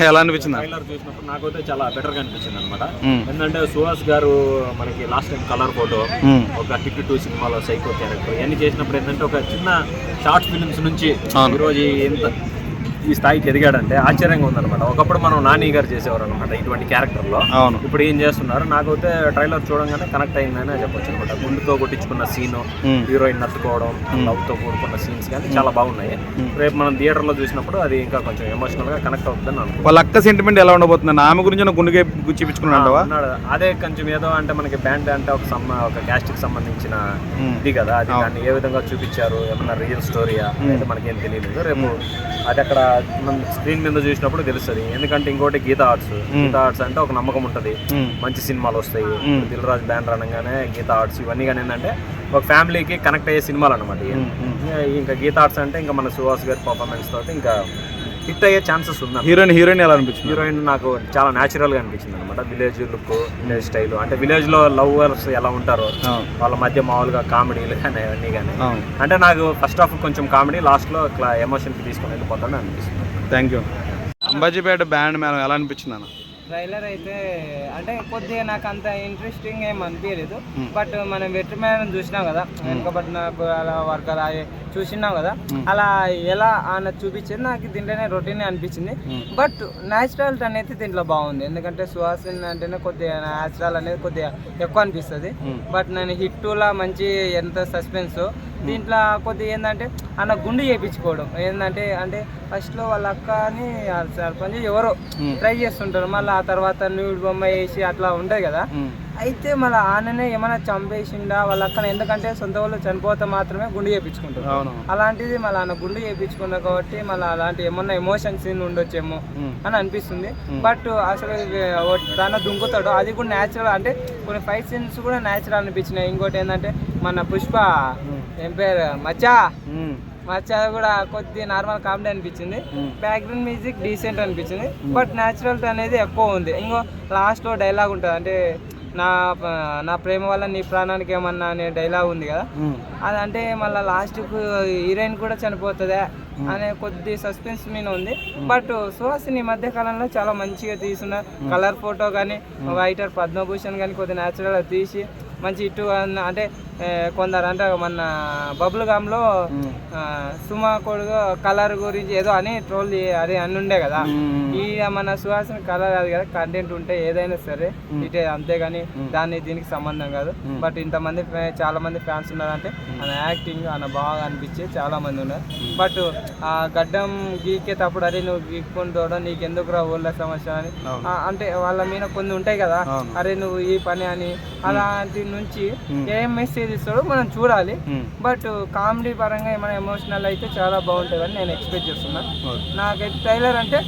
ఎలా అనిపించింది? ట్రైలర్ చూసినప్పుడు నాకైతే చాలా బెటర్ గా అనిపించింది అనమాట. ఎందుకంటే సుహాస్ గారు మనకి లాస్ట్ టైం కలర్ ఫోటో, ఒక హిట్ 2 సినిమాలో సైకో క్యారెక్టర్ ఇవన్నీ చేసినప్పుడు ఏంటంటే ఒక చిన్న షార్ట్ ఫిలిమ్స్ నుంచి ఈరోజు ఎంత ఈ స్థాయికి ఎదిగాడంటే ఆశ్చర్యంగా ఉందన్నమాట. ఒకప్పుడు మనం నాని గారు చేసేవారు అనమాట ఇటువంటి క్యారెక్టర్లో. ఇప్పుడు ఏం చేస్తున్నారు, నాకైతే ట్రైలర్ చూడంగానే కనెక్ట్ అయిందనే చెప్పొచ్చు అనమాట. గుండుతో కొట్టించుకున్న సీన్, హీరోయిన్ నచ్చుకోవడం, లవ్ తో కూడుకున్న సీన్స్ కానీ చాలా బాగున్నాయి. రేపు మనం థియేటర్ లో చూసినప్పుడు అది ఇంకా కొంచెం ఎమోషనల్ గా కనెక్ట్ అవుతుందని అనుకుంటున్నాను. వాళ్ళ అక్క సెంటిమెంట్ ఎలా ఉండబోతుంది? ఆమె గురించి గుండె గుచ్చిపించుకున్నాడు. అదే కొంచెం ఏదో అంటే మనకి బ్యాండ్ అంటే ఒక క్యాస్ట్ కి సంబంధించిన ఇది కదా, అది దాన్ని ఏ విధంగా చూపించారు, ఏమన్నా రియల్ స్టోరీయా అయితే మనకేం తెలియలేదు. రేపు అది అక్కడ స్క్రీన్ మీద చూసినప్పుడు తెలుస్తుంది. ఎందుకంటే ఇంకోటి గీతా ఆర్ట్స్ అంటే ఒక నమ్మకం ఉంటుంది, మంచి సినిమాలు వస్తాయి. దిల్ రాజు బ్యానర్ అనగానే గీతా ఆర్ట్స్ ఇవన్నీ కానీ ఏంటంటే ఒక ఫ్యామిలీకి కనెక్ట్ అయ్యే సినిమాలు అనమాట. ఇంకా గీతా ఆర్ట్స్ అంటే ఇంకా మన సుహాస్ గారి పర్ఫార్మెన్స్ తోటి ఇంకా హిట్ అయ్యే ఛాన్సెస్ ఉంది. హీరోయిన్ ఎలా అనిపించింది? హీరోయిన్ నాకు చాలా న్యాచురల్ గా అనిపించింది అనమాట. విలేజ్ లుక్, విలేజ్ స్టైల్, అంటే విలేజ్ లో లవర్స్ ఎలా ఉంటారో వాళ్ళ మధ్య మామూలుగా కామెడీలు కానీ అవన్నీ కానీ. అంటే నాకు ఫస్ట్ హాఫ్ కొంచెం కామెడీ, లాస్ట్ లో ఇట్లా ఎమోషన్ కి తీసుకొని వెళ్ళిపోతాను అనిపిస్తుంది. Thank you. Ambajipeta band madam ఎలా అనిపించింది అన్న? ట్రైలర్ అయితే అంటే కొద్దిగా నాకు అంత ఇంట్రెస్టింగ్ ఏం అనిపించలేదు. బట్ మనం వెట్రిమ్యాన్ చూసినాం కదా, వెనుకబడిన అలా వర్కర్ చూసినాం కదా, అలా ఎలా ఆయన చూపించేది నాకు దీంట్లోనే రొటీన్ అనిపించింది. బట్ న్యాచురాలిటీ అనేది దీంట్లో బాగుంది. ఎందుకంటే సుహాసిన్ అంటేనే కొద్దిగా న్యాచురల్ అనేది కొద్దిగా ఎక్కువ అనిపిస్తుంది. బట్ నేను హిట్ 2లా మంచి ఎంత సస్పెన్స్, దీంట్లో కొద్దిగా ఏంటంటే అన్న గుండు చేయించుకోవడం ఏంటంటే, అంటే ఫస్ట్లో వాళ్ళ అక్కని సర్పంచ్ ఎవరో ట్రై చేస్తుంటారు, మళ్ళీ ఆ తర్వాత న్యూడ్ బొమ్మ వేసి అట్లా ఉంటుంది కదా. అయితే మళ్ళీ ఆననే ఏమైనా చంపేసిండా వాళ్ళ అక్కన, ఎందుకంటే సొంత వాళ్ళు చనిపోతే మాత్రమే గుండు చేయించుకుంటారు. అలాంటిది మళ్ళీ ఆయన గుండు చేయించుకున్నారు కాబట్టి మళ్ళీ అలాంటి ఏమన్నా ఎమోషన్ సీన్ ఉండొచ్చేమో అని అనిపిస్తుంది. బట్ అసలు తన దుంకుతాడు అది కూడా న్యాచురల్, అంటే కొన్ని ఫైట్ సీన్స్ కూడా న్యాచురల్ అనిపించినాయి. ఇంకోటి ఏంటంటే మన పుష్ప ఏం పేరు మచ్చా కూడా కొద్ది నార్మల్ కామెడీ అనిపించింది. బ్యాక్గ్రౌండ్ మ్యూజిక్ డీసెంట్ అనిపించింది. బట్ న్యాచురల్టీ అనేది ఎక్కువ ఉంది. ఇంకో లాస్ట్లో డైలాగ్ ఉంటుంది, అంటే నా ప్రేమ వల్ల నీ ప్రాణానికి ఏమన్నా అనే డైలాగ్ ఉంది కదా, అది అంటే మళ్ళీ లాస్ట్కు హీరోయిన్ కూడా చనిపోతుందా అనే కొద్ది సస్పెన్స్ మీద ఉంది. బట్ సుహాసిని ఈ మధ్య కాలంలో చాలా మంచిగా తీసున్న కలర్ ఫోటో కానీ, రైటర్ పద్మభూషణ్ కానీ కొద్ది న్యాచురల్గా తీసి మంచి ఇటు అంటే కొందరు అంటే మన బబుల్ గమ్లో సుమా కొడుకు కలర్ గురించి ఏదో అని ట్రోల్ అది అని ఉండే కదా. ఈ మన సుహాసిని కలర్ అది కదా, కంటెంట్ ఉంటే ఏదైనా సరే ఇటే, అంతేగాని దీనికి సంబంధం కాదు. బట్ ఇంతమంది చాలా మంది ఫ్యాన్స్ ఉన్నారంటే ఆయన యాక్టింగ్ ఆయన బాగా అనిపించి చాలా మంది ఉన్నారు. బట్ ఆ గడ్డం గీకేటప్పుడు అరే నువ్వు గీక్కుంటాడో నీకెందుకు రా ఊళ్ళ సమస్య అని అంటే వాళ్ళ మీద కొన్ని ఉంటాయి కదా, అరే నువ్వు ఈ పని అని, అలాంటి నుంచి ఏం మెసేజ్ ఇస్తాడో మనం చూడాలి. బట్ కామెడీ పరంగా ఏమైనా ఎమోషనల్ అయితే చాలా బాగుంటుందని నేను ఎక్స్పెక్ట్ చేస్తున్నాను. నాకైతే ట్రైలర్ అంటే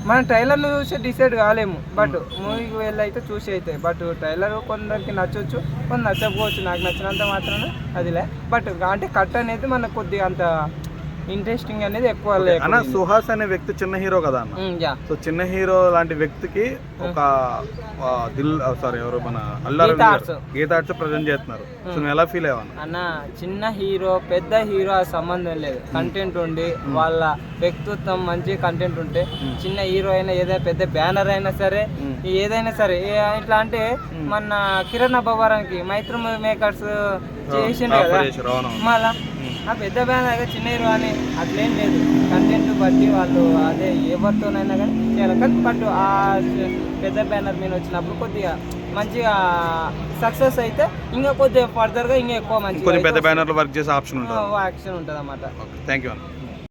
మనం ట్రైలర్ను చూసి డిసైడ్ కాలేము, బట్ మూవీకి వెళ్ళి అయితే చూసి అవుతాయి. బట్ ట్రైలర్ కొందరికి నచ్చవచ్చు, కొంత నచ్చకపోవచ్చు. నాకు నచ్చినంత మాత్రమే అదిలే. బట్ అంటే కట్ అనేది మనకు కొద్దిగా అంత ఇంట్రెస్టింగ్ అనేది ఎక్కువ అన్న. సుహాస్ అనే వ్యక్తి చిన్న హీరో కదా అన్న. సో చిన్న హీరో లాంటి వ్యక్తికి ఒక ఎవరు మన గీతా ఆర్ట్స్ ప్రజెంట్ చేస్తున్నారు. సో నువ్వు ఎలా ఫీల్ అయ్యావు అన్న? చిన్న హీరో పెద్ద హీరో సంబంధం లేదు, కంటెంట్ ఉండి వాళ్ళ వ్యక్తిత్వం మంచి కంటెంట్ ఉంటే చిన్న హీరో అయినా ఏదైనా పెద్ద బ్యానర్ అయినా సరే ఏదైనా సరే ఇట్లా అంటే మన కిరణ్ అబ్బవరానికి మైత్రి మేకర్స్ చేసిండే కదా, మళ్ళా ఆ పెద్ద బ్యానర్ అయితే చిన్న హీరో అని అట్లేం లేదు. కంటెంట్ బట్టి వాళ్ళు అదే ఎవరితోనైనా కానీ చేయాలి. కానీ బట్ ఆ పెద్ద బ్యానర్ మీద వచ్చినప్పుడు కొద్దిగా మంచిగా సక్సెస్ అయితే ఇంకా కొద్దిగా ఫర్దర్గా ఇంకా ఎక్కువ మంచిగా పెద్ద బ్యానర్లో వర్క్ చేసే ఆప్షన్ ఉంటుంది అన్నమాట. Thank you.